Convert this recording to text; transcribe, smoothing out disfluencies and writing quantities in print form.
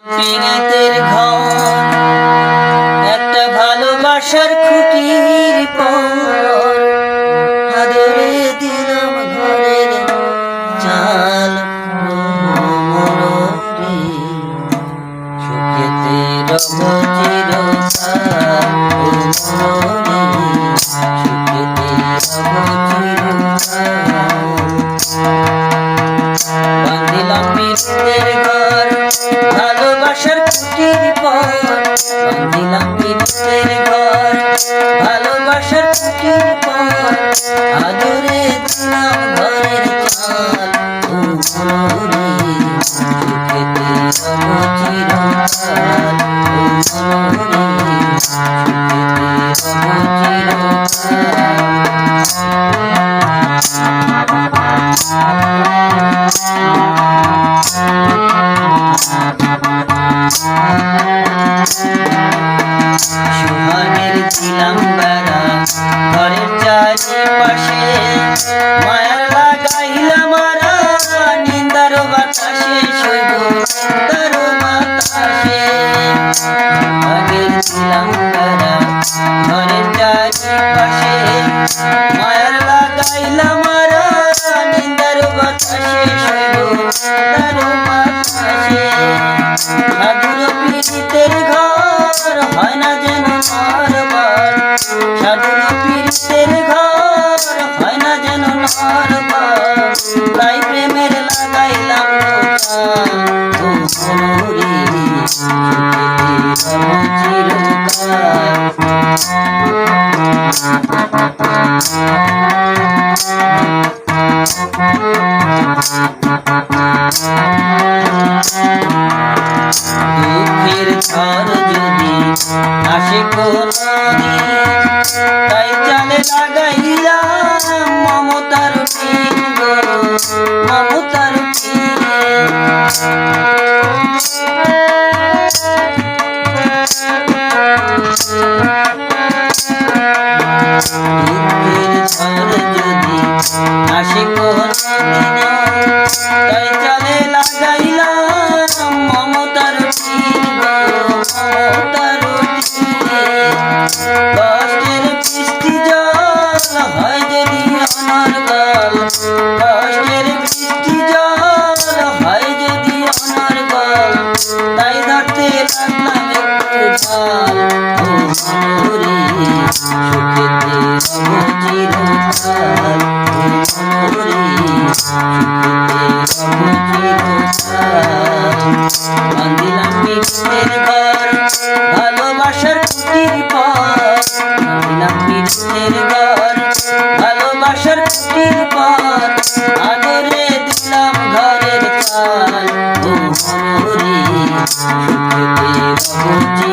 পিনাতের ঘর একটা ভালোবাসার খুঁটির পর আদরে দিলাম ঘরের চাল মনোরে সুখেতে রব চিরকাল মনোরে সুখেতে রব চিরকাল বাঁধিলাম পিরিতের ঘর ভালোবাসার খুঁটির পর বাঁধিলাম পিরিতের ঘর ভালোবাসার খুঁটির পর আদরে দিলাম ঘরের চাল ও মনোরে সুখেতে রব চিরকাল ও মনোরে সুখেতে রব সোহাগের ছিলাম বেড়া ঘরের চারিপাশে মায়ার লাগাইলাম মারা নিন্দার বাতাসে শৈব নিন্দার বাতাসে সোহাগের ছিলাম বেড়া ঘরের চারিপাশে মায়ার লাগাইলাম মারা নিন্দার বাতাসে শৈব নিন্দার বাতাসে সাধুর পীড়িতের ঘর হয় না যেন নরবার সাধুর পীড়িতের ঘর হয় না যেন নরবার তাই প্রেমের লাগাইলাম ও মনোরে সুখেতে রব দুঃখের ঝড় যদি আসে কোনদিন তাই চালে লাগাইলাম মমতার টিন গো মমতার টিন দুঃখের ঝড় যদি আসে কোনদিন তাই চালে লাগাইলাম মমতার টিন গো মমতার টিন কষ্টের বৃষ্টি জল হয় যদি অনর্গল কষ্টের বৃষ্টি জল হয় যদি অনর্গল তাই ধরতে লাগলাম একটু জল ও মনোরে সুখেতে রব চিরকাল ও মনোরে সুখেতে রব চিরকাল বাঁধিলাম পিরিতের ঘর ভালোবাসার খুঁটির পর বাঁধিলাম পিরিতের ঘর ভালোবাসার খুঁটির পর আদরে দিলাম ঘরের চাল ও মনোরে সুখেতে রব